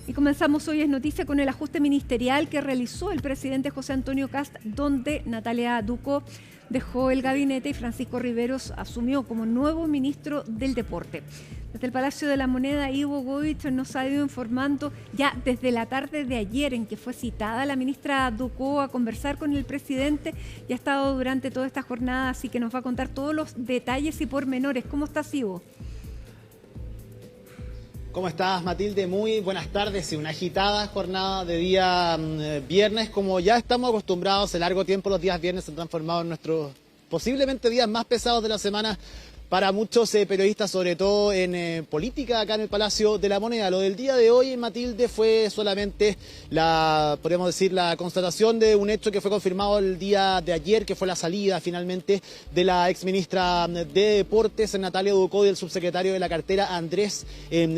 Y comenzamos hoy Es Noticia con el ajuste ministerial que realizó el presidente José Antonio Kast, donde Natalia Ducó dejó el gabinete y Francisco Riveros asumió como nuevo ministro del Deporte. Desde el Palacio de la Moneda, Ivo Goich nos ha ido informando ya desde la tarde de ayer en que fue citada la ministra Ducó a conversar con el presidente y ha estado durante toda esta jornada, así que nos va a contar todos los detalles y pormenores. ¿Cómo estás, Ivo? ¿Cómo estás, Matilde? Muy buenas tardes y una agitada jornada de día viernes. Como ya estamos acostumbrados, el largo tiempo los días viernes se han transformado en nuestros posiblemente días más pesados de la semana para muchos periodistas, sobre todo en política acá en el Palacio de la Moneda. Lo del día de hoy, Matilde, fue solamente podríamos decir, la constatación de un hecho que fue confirmado el día de ayer, que fue la salida finalmente de la exministra de Deportes, Natalia Ducó, y del subsecretario de la cartera, Andrés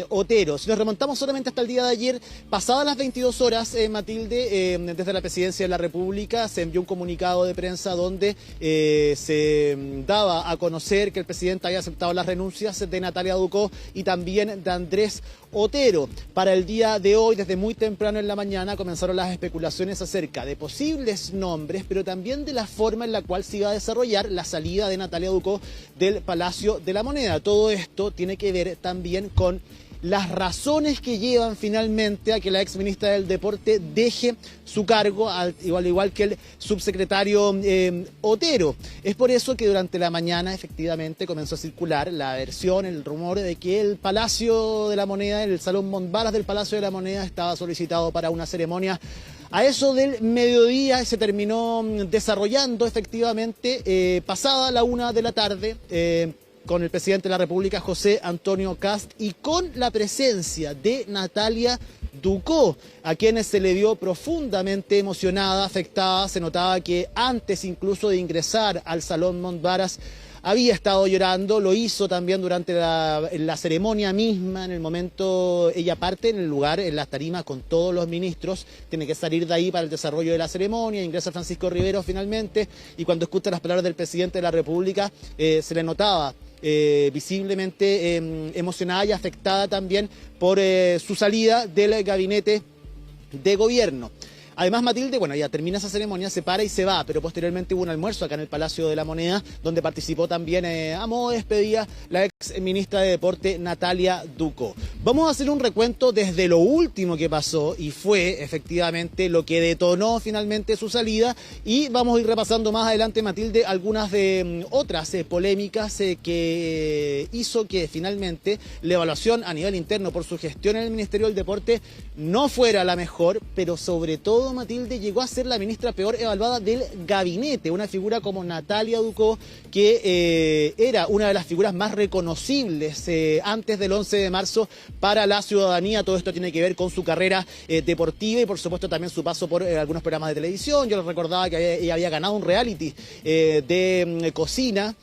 Otero. Si nos remontamos solamente hasta el día de ayer, pasadas las 22 horas, Matilde, desde la Presidencia de la República se envió un comunicado de prensa donde se daba a conocer que el presidente había aceptado las renuncias de Natalia Ducó y también de Andrés Otero. Para el día de hoy, desde muy temprano en la mañana, comenzaron las especulaciones acerca de posibles nombres, pero también de la forma en la cual se iba a desarrollar la salida de Natalia Ducó del Palacio de la Moneda. Todo esto tiene que ver también con las razones que llevan finalmente a que la exministra del Deporte deje su cargo, al igual que el subsecretario Otero. Es por eso que durante la mañana efectivamente comenzó a circular la versión, el rumor de que el Palacio de la Moneda, el Salón Montbaras del Palacio de la Moneda, estaba solicitado para una ceremonia. A eso del mediodía se terminó desarrollando efectivamente pasada la 1 de la tarde, con el presidente de la República, José Antonio Kast, y con la presencia de Natalia Ducó, a quienes se le vio profundamente emocionada, afectada. Se notaba que antes incluso de ingresar al Salón Montbaras había estado llorando. Lo hizo también durante la ceremonia misma. En el momento ella parte en el lugar, en las tarimas con todos los ministros, tiene que salir de ahí para el desarrollo de la ceremonia, ingresa Francisco Riveros finalmente, y cuando escucha las palabras del presidente de la República se le notaba visiblemente emocionada y afectada también por su salida del gabinete de gobierno. Además, Matilde, bueno, ya termina esa ceremonia, se para y se va, pero posteriormente hubo un almuerzo acá en el Palacio de la Moneda, donde participó también a modo de despedida la ex ministra de Deporte, Natalia Ducó. Vamos a hacer un recuento desde lo último que pasó, y fue efectivamente lo que detonó finalmente su salida, y vamos a ir repasando más adelante, Matilde, algunas de otras polémicas que hizo que finalmente la evaluación a nivel interno por su gestión en el Ministerio del Deporte no fuera la mejor, pero sobre todo, Matilde, llegó a ser la ministra peor evaluada del gabinete, una figura como Natalia Ducó, que era una de las figuras más reconocibles antes del 11 de marzo para la ciudadanía. Todo esto tiene que ver con su carrera deportiva y por supuesto también su paso por algunos programas de televisión. Yo les recordaba que ella había ganado un reality de cocina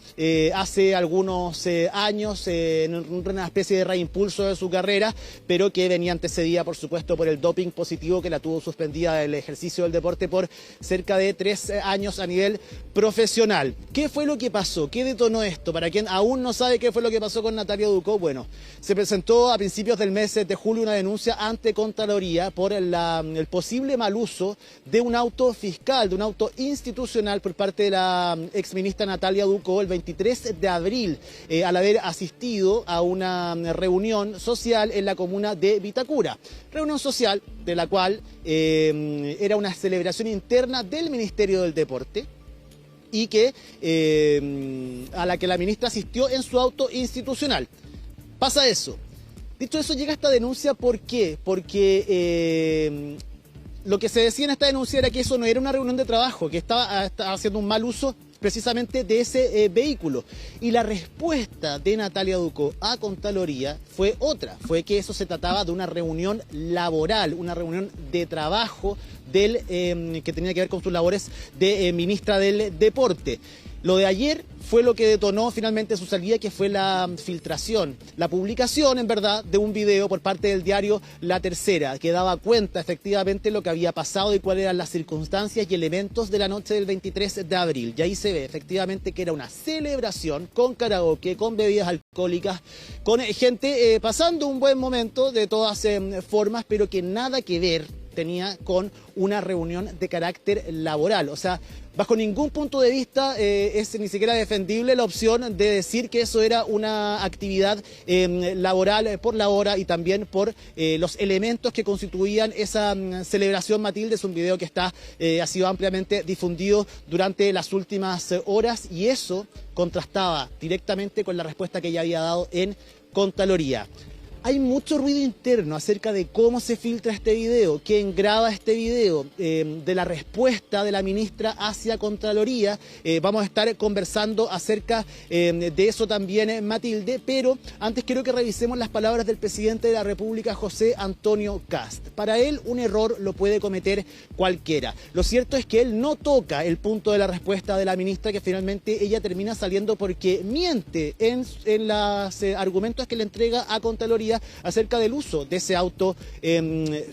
hace algunos años, en una especie de reimpulso de su carrera, pero que venía antecedida por supuesto por el doping positivo que la tuvo suspendida del ejercicio del deporte por cerca de 3 años a nivel profesional. ¿Qué fue lo que pasó? ¿Qué detonó esto? Para quien aún no sabe qué fue lo que pasó con Natalia Ducó, bueno, se presentó a principios del mes de julio una denuncia ante Contraloría por el posible mal uso de un auto fiscal, de un auto institucional por parte de la exministra Natalia Ducó el 23 de abril, al haber asistido a una reunión social en la comuna de Vitacura. Reunión social de la cual era una celebración interna del Ministerio del Deporte y que a la que la ministra asistió en su auto institucional. Pasa eso. Dicho eso, llega esta denuncia. ¿Por qué? Porque lo que se decía en esta denuncia era que eso no era una reunión de trabajo, que estaba haciendo un mal uso precisamente de ese vehículo. Y la respuesta de Natalia Ducó a Contraloría fue otra, fue que eso se trataba de una reunión laboral, una reunión de trabajo que tenía que ver con sus labores de ministra del Deporte. Lo de ayer fue lo que detonó finalmente su salida, que fue la filtración, la publicación, en verdad, de un video por parte del diario La Tercera, que daba cuenta efectivamente de lo que había pasado y cuáles eran las circunstancias y elementos de la noche del 23 de abril. Y ahí se ve efectivamente que era una celebración con karaoke, con bebidas alcohólicas, con gente pasando un buen momento de todas formas, pero que nada que ver tenía con una reunión de carácter laboral. O sea, bajo ningún punto de vista es ni siquiera defendible la opción de decir que eso era una actividad laboral por la hora y también por los elementos que constituían esa celebración. Matilde, es un video que ha sido ampliamente difundido durante las últimas horas, y eso contrastaba directamente con la respuesta que ella había dado en Contraloría. Hay mucho ruido interno acerca de cómo se filtra este video, quién graba este video, de la respuesta de la ministra hacia Contraloría. Vamos a estar conversando acerca de eso también, Matilde, pero antes quiero que revisemos las palabras del presidente de la República, José Antonio Kast. Para él, un error lo puede cometer cualquiera. Lo cierto es que él no toca el punto de la respuesta de la ministra, que finalmente ella termina saliendo porque miente en los argumentos que le entrega a Contraloría acerca del uso de ese auto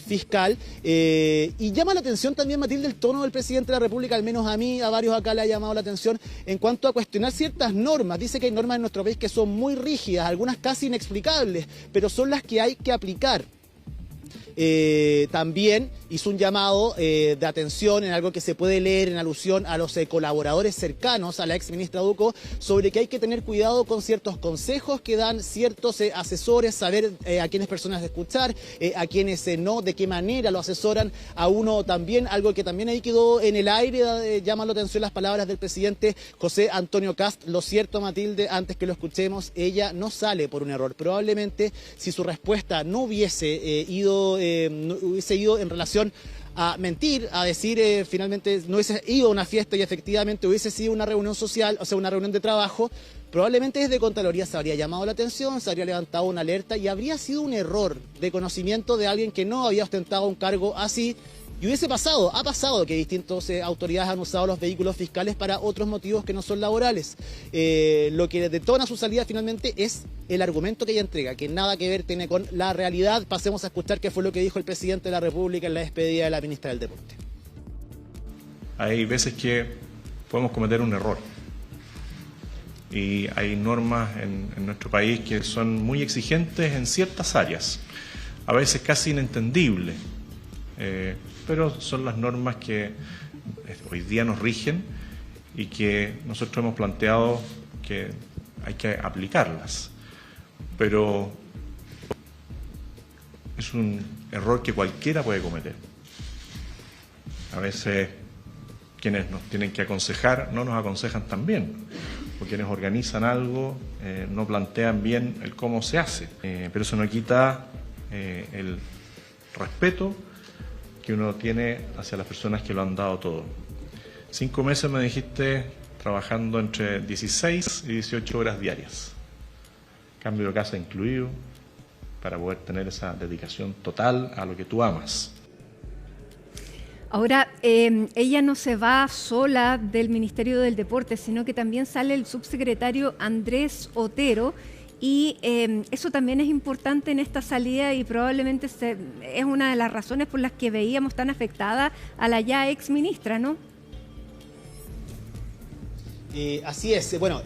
fiscal, y llama la atención también, Matilde, el tono del presidente de la República. Al menos a mí, a varios acá le ha llamado la atención en cuanto a cuestionar ciertas normas. Dice que hay normas en nuestro país que son muy rígidas, algunas casi inexplicables, pero son las que hay que aplicar. También hizo un llamado de atención en algo que se puede leer en alusión a los colaboradores cercanos a la exministra Ducó, sobre que hay que tener cuidado con ciertos consejos que dan ciertos asesores, saber a quiénes personas escuchar, a quiénes no, de qué manera lo asesoran a uno también. Algo que también ahí quedó en el aire, llama la atención las palabras del presidente José Antonio Kast. Lo cierto, Matilde, antes que lo escuchemos, ella no sale por un error. Probablemente si su respuesta no hubiese ido en relación a mentir, a decir finalmente no hubiese ido a una fiesta y efectivamente hubiese sido una reunión social, o sea, una reunión de trabajo, probablemente desde Contraloría se habría llamado la atención, se habría levantado una alerta y habría sido un error de conocimiento de alguien que no había ostentado un cargo así. Y ha pasado que distintas autoridades han usado los vehículos fiscales para otros motivos que no son laborales. Lo que detona su salida finalmente es el argumento que ella entrega, que nada que ver tiene con la realidad. Pasemos a escuchar qué fue lo que dijo el presidente de la República en la despedida de la ministra del Deporte. Hay veces que podemos cometer un error. Y hay normas en nuestro país que son muy exigentes en ciertas áreas, a veces casi inentendibles. Pero son las normas que hoy día nos rigen y que nosotros hemos planteado que hay que aplicarlas. Pero es un error que cualquiera puede cometer. A veces quienes nos tienen que aconsejar no nos aconsejan tan bien, o quienes organizan algo no plantean bien el cómo se hace. Pero eso no quita el respeto que uno tiene hacia las personas que lo han dado todo. 5 meses, me dijiste, trabajando entre 16 y 18 horas diarias. Cambio de casa incluido, para poder tener esa dedicación total a lo que tú amas. Ahora, ella no se va sola del Ministerio del Deporte, sino que también sale el subsecretario Andrés Otero. Y eso también es importante en esta salida y probablemente es una de las razones por las que veíamos tan afectada a la ya ex ministra, ¿no? Así es. Bueno,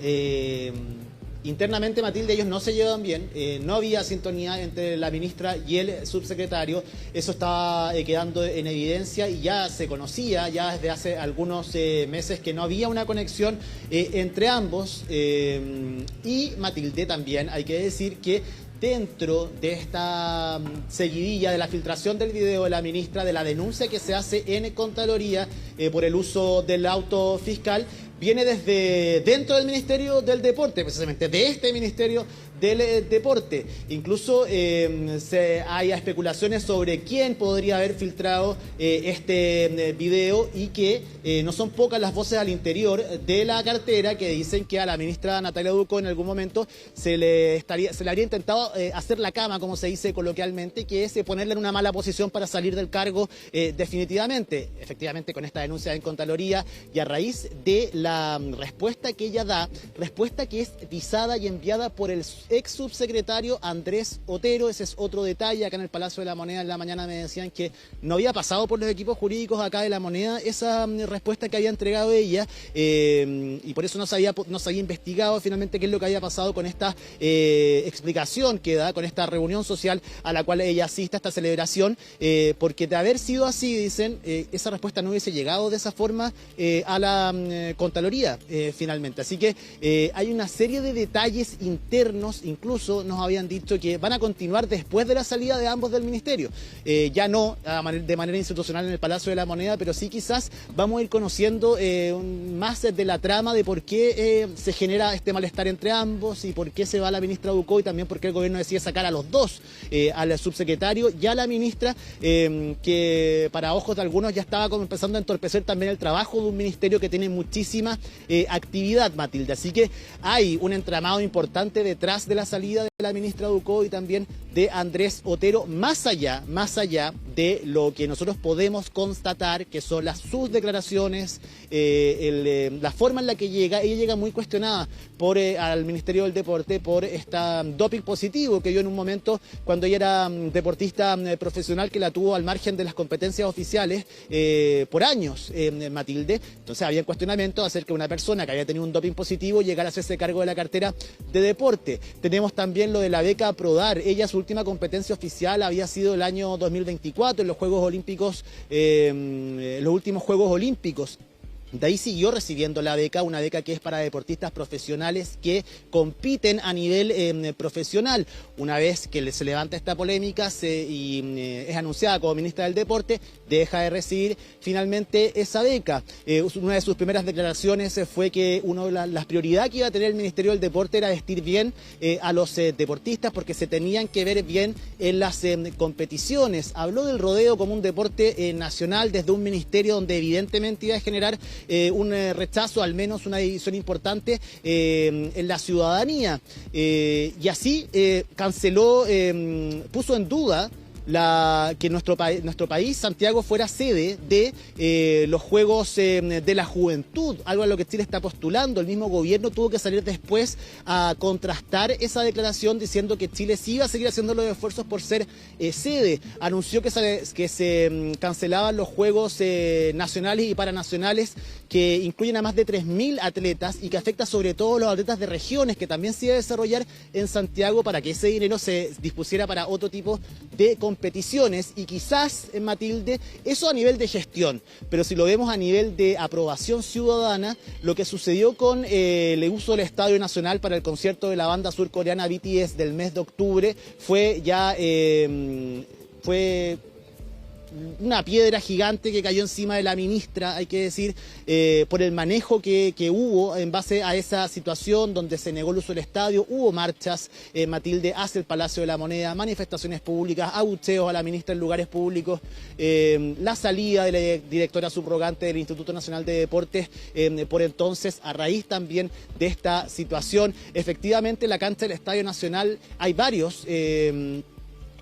internamente, Matilde, ellos no se llevan bien, no había sintonía entre la ministra y el subsecretario. Eso estaba quedando en evidencia y ya se conocía ya desde hace algunos meses que no había una conexión entre ambos. Y, Matilde, también hay que decir que dentro de esta seguidilla de la filtración del video de la ministra, de la denuncia que se hace en Contraloría por el uso del auto fiscal, viene desde dentro del Ministerio del Deporte, precisamente de este Ministerio del deporte. Incluso hay especulaciones sobre quién podría haber filtrado este video, y que no son pocas las voces al interior de la cartera que dicen que a la ministra Natalia Ducó en algún momento se le habría intentado hacer la cama, como se dice coloquialmente, que es ponerle en una mala posición para salir del cargo definitivamente. Efectivamente, con esta denuncia en Contraloría y a raíz de la respuesta que ella da, respuesta que es visada y enviada por el ex subsecretario Andrés Otero. Ese es otro detalle. Acá en el Palacio de la Moneda en la mañana me decían que no había pasado por los equipos jurídicos acá de la Moneda esa respuesta que había entregado ella, y por eso no se había investigado finalmente qué es lo que había pasado con esta explicación que da, con esta reunión social a la cual ella asiste, a esta celebración, porque de haber sido así, dicen, esa respuesta no hubiese llegado de esa forma a la Contraloría finalmente. Así que hay una serie de detalles internos, incluso nos habían dicho que van a continuar después de la salida de ambos del ministerio, ya no de manera institucional en el Palacio de la Moneda, pero sí quizás vamos a ir conociendo más de la trama de por qué se genera este malestar entre ambos y por qué se va la ministra Ducó, y también por qué el gobierno decide sacar a los dos, al subsecretario y a la ministra, que para ojos de algunos ya estaba como empezando a entorpecer también el trabajo de un ministerio que tiene muchísima actividad, Matilde. Así que hay un entramado importante detrás de la salida de la ministra Ducó y también de Andrés Otero, más allá de lo que nosotros podemos constatar, que son sus declaraciones, la forma en la que ella llega muy cuestionada al Ministerio del Deporte por esta doping positivo que dio en un momento cuando ella era deportista profesional, que la tuvo al margen de las competencias oficiales por años, Matilde. Entonces había cuestionamiento acerca de una persona que había tenido un doping positivo llegara a hacerse cargo de la cartera de deporte. Tenemos también lo de la beca Prodar. Ella, su última competencia oficial había sido el año 2024 en los Juegos Olímpicos, los últimos Juegos Olímpicos. De ahí siguió recibiendo la beca, una beca que es para deportistas profesionales que compiten a nivel profesional. Una vez que se levanta esta polémica es anunciada como ministra del Deporte, deja de recibir finalmente esa beca. Una de sus primeras declaraciones fue que una de las prioridades que iba a tener el Ministerio del Deporte era vestir bien a los deportistas, porque se tenían que ver bien en las competiciones. Habló del rodeo como un deporte nacional desde un ministerio donde evidentemente iba a generar un rechazo, al menos una división importante en la ciudadanía, y así canceló, puso en duda que nuestro país, Santiago, fuera sede de los Juegos de la Juventud, algo a lo que Chile está postulando. El mismo gobierno tuvo que salir después a contrastar esa declaración diciendo que Chile sí iba a seguir haciendo los esfuerzos por ser sede. Anunció que se cancelaban los Juegos nacionales y paranacionales, que incluyen a más de 3.000 atletas y que afecta sobre todo a los atletas de regiones, que también se iba a desarrollar en Santiago, para que ese dinero se dispusiera para otro tipo de competiciones. Y quizás, Matilde, eso a nivel de gestión, pero si lo vemos a nivel de aprobación ciudadana, lo que sucedió con el uso del Estadio Nacional para el concierto de la banda surcoreana BTS del mes de octubre fue una piedra gigante que cayó encima de la ministra, hay que decir, por el manejo que hubo en base a esa situación donde se negó el uso del estadio. Hubo marchas, Matilde, hacia el Palacio de la Moneda, manifestaciones públicas, abucheos a la ministra en lugares públicos, la salida de la directora subrogante del Instituto Nacional de Deportes por entonces, a raíz también de esta situación. Efectivamente, la cancha del Estadio Nacional, hay varios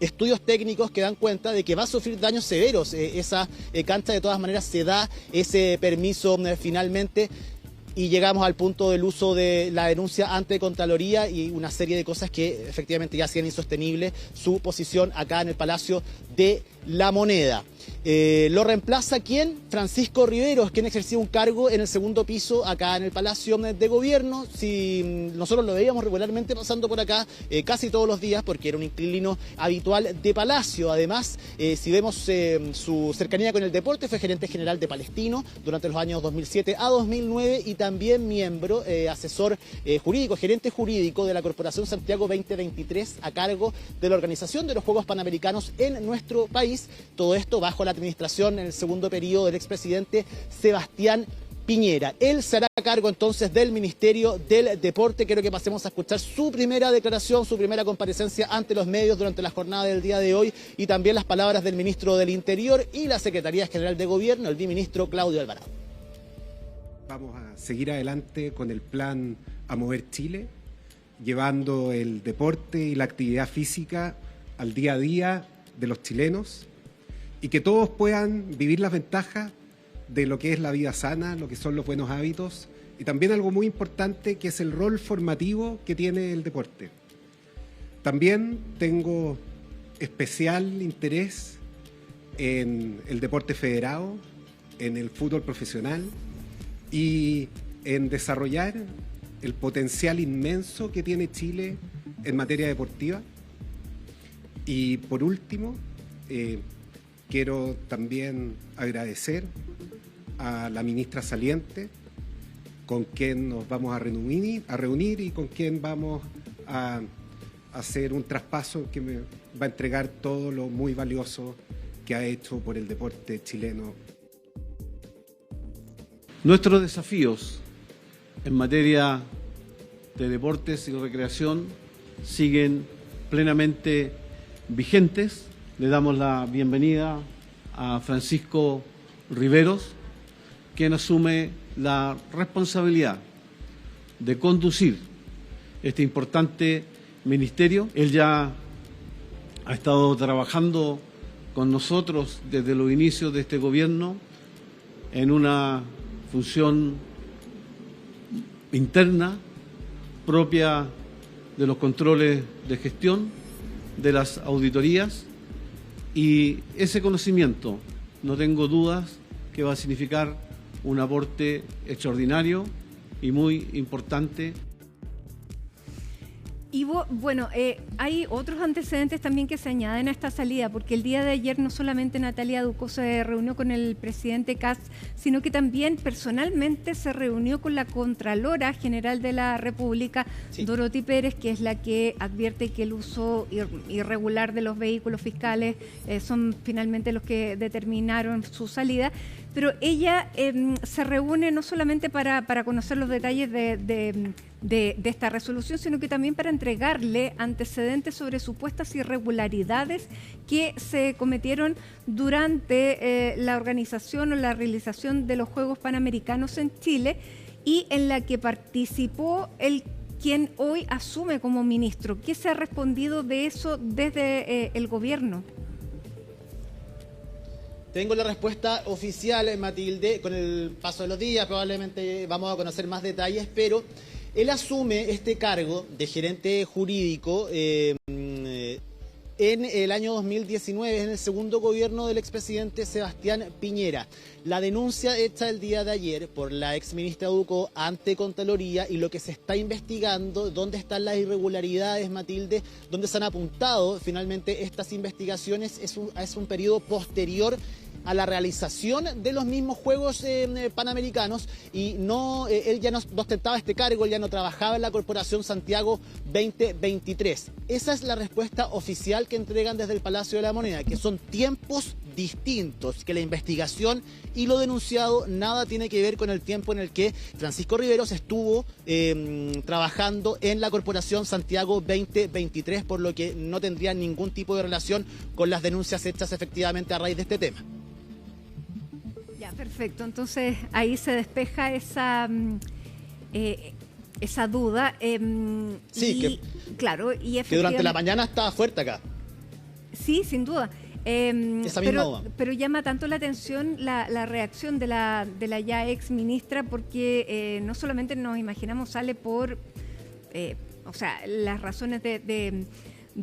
estudios técnicos que dan cuenta de que va a sufrir daños severos. Esa cancha, de todas maneras, se da ese permiso finalmente, y llegamos al punto del uso de la denuncia ante Contraloría y una serie de cosas que efectivamente ya hacían insostenible su posición acá en el Palacio de la Moneda. Lo reemplaza ¿quién? Francisco Riveros, quien ejercía un cargo en el segundo piso acá en el Palacio de Gobierno. Si nosotros lo veíamos regularmente pasando por acá casi todos los días, porque era un inquilino habitual de Palacio. Además, si vemos su cercanía con el deporte, fue gerente general de Palestino durante los años 2007 a 2009 y también miembro, asesor jurídico, gerente jurídico de la Corporación Santiago 2023, a cargo de la organización de los Juegos Panamericanos en nuestro país. Todo esto bajo la administración en el segundo periodo del expresidente Sebastián Piñera. Él se hará cargo entonces del Ministerio del Deporte. Quiero que pasemos a escuchar su primera declaración, su primera comparecencia ante los medios durante la jornada del día de hoy y también las palabras del ministro del Interior y la Secretaría General de Gobierno, el viceministro Claudio Alvarado. Vamos a seguir adelante con el plan A Mover Chile, llevando el deporte y la actividad física al día a día de los chilenos y que todos puedan vivir las ventajas de lo que es la vida sana, lo que son los buenos hábitos y también algo muy importante que es el rol formativo que tiene el deporte. También tengo especial interés en el deporte federado, en el fútbol profesional y en desarrollar el potencial inmenso que tiene Chile en materia deportiva. Y por último, quiero también agradecer a la ministra saliente, con quien nos vamos a reunir y con quien vamos a hacer un traspaso que me va a entregar todo lo muy valioso que ha hecho por el deporte chileno. Nuestros desafíos en materia de deportes y recreación siguen plenamente vigentes. Le damos la bienvenida a Francisco Riveros, quien asume la responsabilidad de conducir este importante ministerio. Él ya ha estado trabajando con nosotros desde los inicios de este gobierno en una función interna propia de los controles de gestión, de las auditorías, y ese conocimiento, no tengo dudas, que va a significar un aporte extraordinario y muy importante. Y bueno, hay otros antecedentes también que se añaden a esta salida, porque el día de ayer no solamente Natalia Ducó se reunió con el presidente Kast, sino que también personalmente se reunió con la Contralora General de la República, sí, Dorothy Pérez, que es la que advierte que el uso irregular de los vehículos fiscales son finalmente los que determinaron su salida. Pero ella se reúne no solamente para conocer los detalles de esta resolución, sino que también para entregarle antecedentes sobre supuestas irregularidades que se cometieron durante la organización o la realización de los Juegos Panamericanos en Chile y en la que participó quien hoy asume como ministro. ¿Qué se ha respondido de eso desde el gobierno? Tengo la respuesta oficial, Matilde. Con el paso de los días probablemente vamos a conocer más detalles, pero él asume este cargo de gerente jurídico en el año 2019, en el segundo gobierno del expresidente Sebastián Piñera. La denuncia hecha el día de ayer por la exministra Ducó ante Contraloría y lo que se está investigando, dónde están las irregularidades, Matilde, dónde se han apuntado finalmente estas investigaciones, es un periodo posterior a la realización de los mismos Juegos Panamericanos y él ya no ostentaba este cargo, él ya no trabajaba en la Corporación Santiago 2023. Esa es la respuesta oficial que entregan desde el Palacio de la Moneda, que son tiempos distintos, que la investigación y lo denunciado nada tiene que ver con el tiempo en el que Francisco Riveros estuvo trabajando en la Corporación Santiago 2023, por lo que no tendría ningún tipo de relación con las denuncias hechas efectivamente a raíz de este tema. Ya, perfecto. Entonces ahí se despeja esa duda. Sí, claro, y que durante la mañana estaba fuerte acá. Sí, sin duda. Pero llama tanto la atención la reacción de la ya ex ministra, porque no solamente nos imaginamos sale por, las razones de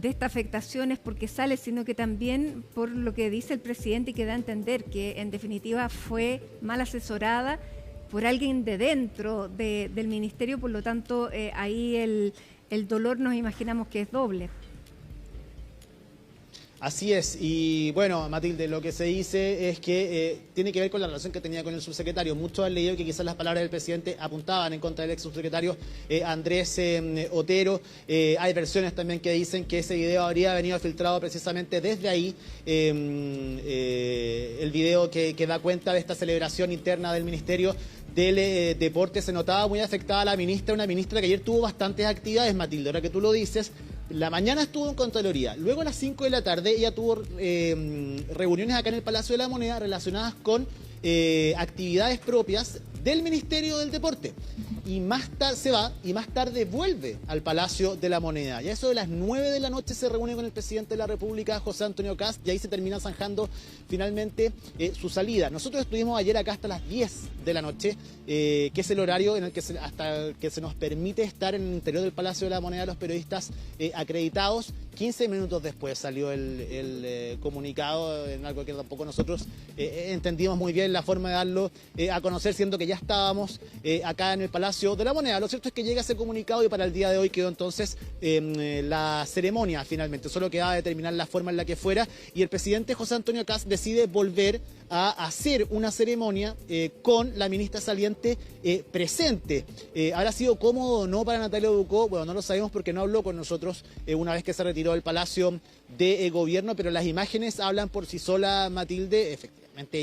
esta afectación es porque sale, sino que también por lo que dice el presidente y que da a entender que en definitiva fue mal asesorada por alguien de dentro del ministerio, por lo tanto ahí el dolor nos imaginamos que es doble. Así es, y bueno, Matilde, lo que se dice es que tiene que ver con la relación que tenía con el subsecretario. Muchos han leído que quizás las palabras del presidente apuntaban en contra del ex subsecretario Andrés Otero. Hay versiones también que dicen que ese video habría venido filtrado precisamente desde ahí, el video que da cuenta de esta celebración interna del Ministerio del Deporte. Se notaba muy afectada la ministra, una ministra que ayer tuvo bastantes actividades, Matilde, ahora que tú lo dices. La mañana estuvo en Contraloría, luego a las 5 de la tarde ella tuvo reuniones acá en el Palacio de la Moneda relacionadas con actividades propias del Ministerio del Deporte. Y más tarde se va y más tarde vuelve al Palacio de la Moneda. Y a eso de las 9 de la noche se reúne con el presidente de la República, José Antonio Kast, y ahí se termina zanjando finalmente su salida. Nosotros estuvimos ayer acá hasta las 10 de la noche, que es el horario en el que hasta que se nos permite estar en el interior del Palacio de la Moneda los periodistas acreditados. 15 minutos después salió el comunicado, en algo que tampoco nosotros entendimos muy bien la forma de darlo a conocer, siendo que ya estábamos acá en el Palacio de la Moneda. Lo cierto es que llega ese comunicado y para el día de hoy quedó entonces la ceremonia finalmente. Solo quedaba determinar la forma en la que fuera y el presidente José Antonio Kast decide volver a hacer una ceremonia con la ministra saliente presente. ¿Habrá sido cómodo o no para Natalia Ducó? Bueno, no lo sabemos porque no habló con nosotros una vez que se retiró del Palacio de Gobierno, pero las imágenes hablan por sí sola, Matilde. Efectivamente,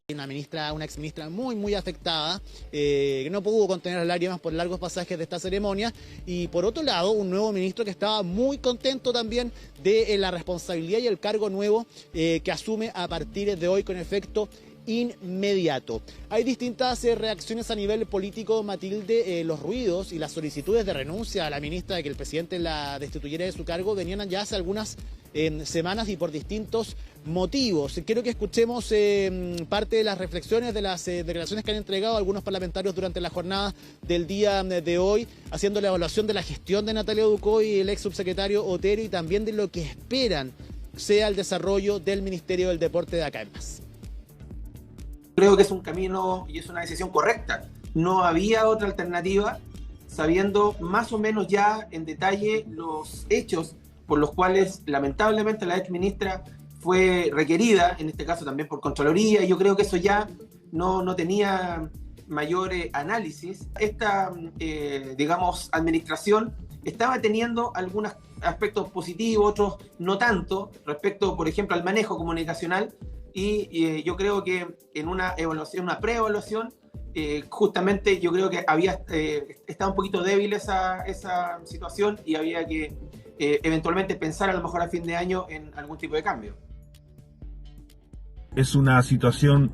una exministra muy, muy afectada, que no pudo contener las lágrimas por largos pasajes de esta ceremonia. Y por otro lado, un nuevo ministro que estaba muy contento también de la responsabilidad y el cargo nuevo que asume a partir de hoy con efecto inmediato. Hay distintas reacciones a nivel político, Matilde. Los ruidos y las solicitudes de renuncia a la ministra de que el presidente la destituyera de su cargo venían ya hace algunas semanas y por distintos motivos. Quiero que escuchemos parte de las reflexiones de las declaraciones que han entregado algunos parlamentarios durante la jornada del día de hoy, haciendo la evaluación de la gestión de Natalia Ducó y el ex subsecretario Otero y también de lo que esperan sea el desarrollo del Ministerio del Deporte de acá en más. Creo que es un camino y es una decisión correcta. No había otra alternativa, sabiendo más o menos ya en detalle los hechos por los cuales lamentablemente la exministra fue requerida, en este caso también por Contraloría, y yo creo que eso ya no tenía mayor análisis. Esta, digamos, administración estaba teniendo algunos aspectos positivos, otros no tanto, respecto, por ejemplo, al manejo comunicacional, y yo creo que en una evaluación, una preevaluación, justamente yo creo que estaba un poquito débil esa situación y había que eventualmente pensar a lo mejor a fin de año en algún tipo de cambio. Es una situación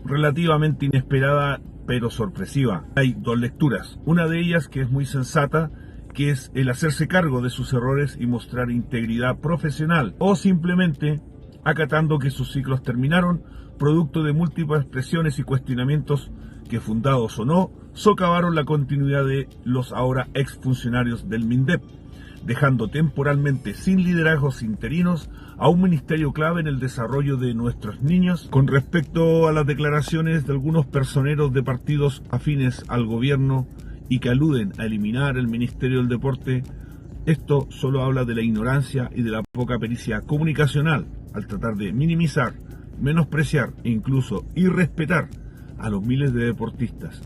relativamente inesperada pero sorpresiva. Hay dos lecturas, una de ellas que es muy sensata, que es el hacerse cargo de sus errores y mostrar integridad profesional, o simplemente acatando que sus ciclos terminaron, producto de múltiples presiones y cuestionamientos que, fundados o no, socavaron la continuidad de los ahora exfuncionarios del MINDEP, dejando temporalmente sin liderazgos interinos a un ministerio clave en el desarrollo de nuestros niños. Con respecto a las declaraciones de algunos personeros de partidos afines al gobierno y que aluden a eliminar el Ministerio del Deporte, esto solo habla de la ignorancia y de la poca pericia comunicacional al tratar de minimizar, menospreciar e incluso irrespetar a los miles de deportistas.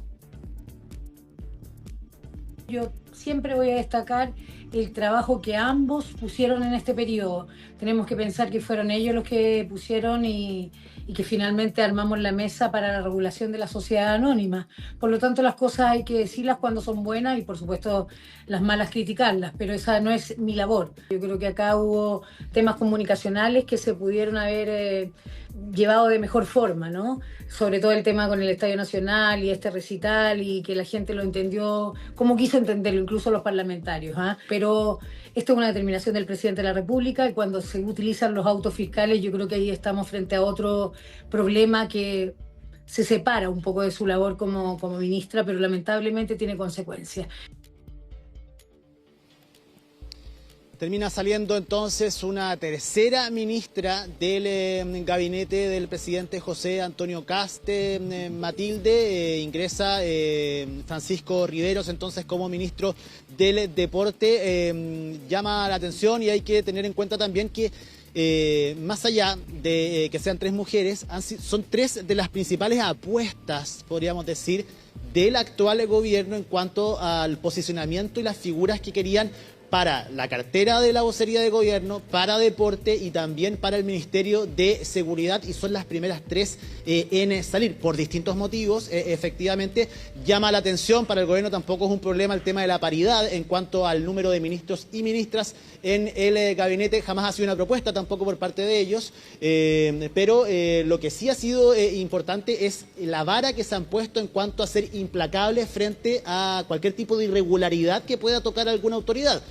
Yo siempre voy a destacar el trabajo que ambos pusieron en este periodo. Tenemos que pensar que fueron ellos los que pusieron y que finalmente armamos la mesa para la regulación de la sociedad anónima. Por lo tanto, las cosas hay que decirlas cuando son buenas y, por supuesto, las malas criticarlas, pero esa no es mi labor. Yo creo que acá hubo temas comunicacionales que se pudieron haber llevado de mejor forma, ¿no? Sobre todo el tema con el Estadio Nacional y este recital, y que la gente lo entendió como quiso entenderlo, incluso los parlamentarios, ¿eh? Pero esto es una determinación del presidente de la República, y cuando se utilizan los autos fiscales yo creo que ahí estamos frente a otro problema que se separa un poco de su labor como ministra, pero lamentablemente tiene consecuencias. Termina saliendo entonces una tercera ministra del gabinete del presidente José Antonio Kast, Matilde. Ingresa Francisco Riveros entonces como ministro del Deporte. Llama la atención y hay que tener en cuenta también que más allá de que sean 3 mujeres, son 3 de las principales apuestas, podríamos decir, del actual gobierno en cuanto al posicionamiento y las figuras que querían para la cartera de la vocería de gobierno, para deporte y también para el Ministerio de Seguridad, y son las primeras 3 en salir por distintos motivos. Efectivamente, llama la atención, para el gobierno tampoco es un problema el tema de la paridad en cuanto al número de ministros y ministras en el gabinete, jamás ha sido una propuesta tampoco por parte de ellos, pero lo que sí ha sido importante es la vara que se han puesto en cuanto a ser implacables frente a cualquier tipo de irregularidad que pueda tocar a alguna autoridad.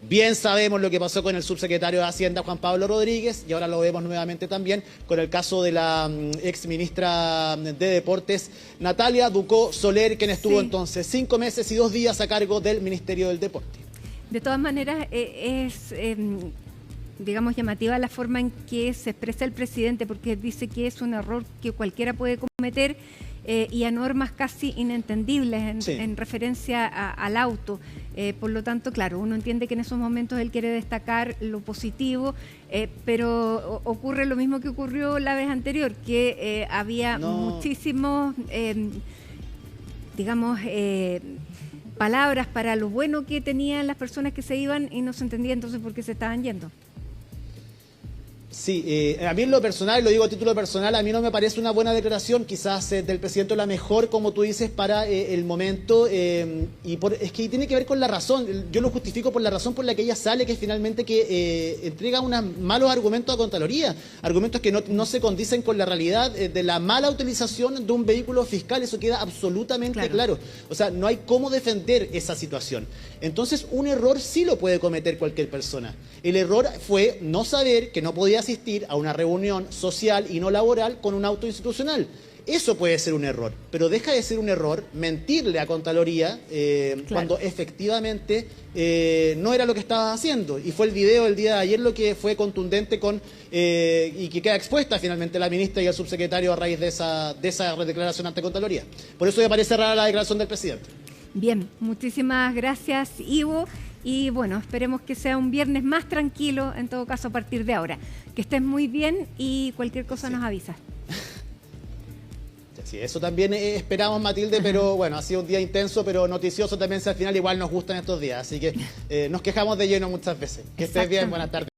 Bien sabemos lo que pasó con el subsecretario de Hacienda, Juan Pablo Rodríguez, y ahora lo vemos nuevamente también con el caso de la ex ministra de Deportes, Natalia Ducó Soler, quien estuvo entonces 5 meses y 2 días a cargo del Ministerio del Deporte. De todas maneras, es, digamos, llamativa la forma en que se expresa el presidente, porque dice que es un error que cualquiera puede cometer y a normas casi inentendibles en referencia al auto. Por lo tanto, claro, uno entiende que en esos momentos él quiere destacar lo positivo, pero ocurre lo mismo que ocurrió la vez anterior, que había muchísimos, digamos, palabras para lo bueno que tenían las personas que se iban y no se entendía entonces por qué se estaban yendo. Sí, a mí en lo personal, y lo digo a título personal, a mí no me parece una buena declaración, quizás del presidente la mejor, como tú dices, para el momento, es que tiene que ver con la razón. Yo lo justifico por la razón por la que ella sale, que es finalmente que entrega unos malos argumentos a Contraloría, argumentos que no se condicen con la realidad de la mala utilización de un vehículo fiscal. Eso queda absolutamente claro. O sea, no hay cómo defender esa situación. Entonces, un error sí lo puede cometer cualquier persona. El error fue no saber que no podía asistir a una reunión social y no laboral con un auto institucional. Eso puede ser un error, pero deja de ser un error mentirle a Contraloría cuando efectivamente no era lo que estaba haciendo. Y fue el video del día de ayer lo que fue contundente y que queda expuesta finalmente la ministra y el subsecretario a raíz de esa declaración ante Contraloría. Por eso me parece rara la declaración del presidente. Bien, muchísimas gracias, Ivo. Y bueno, esperemos que sea un viernes más tranquilo, en todo caso, a partir de ahora. Que estés muy bien y cualquier cosa nos avisas. Sí, eso también esperamos, Matilde, pero bueno, ha sido un día intenso, pero noticioso también, si al final igual nos gustan estos días. Así que nos quejamos de lleno muchas veces. Que estés bien, buenas tardes.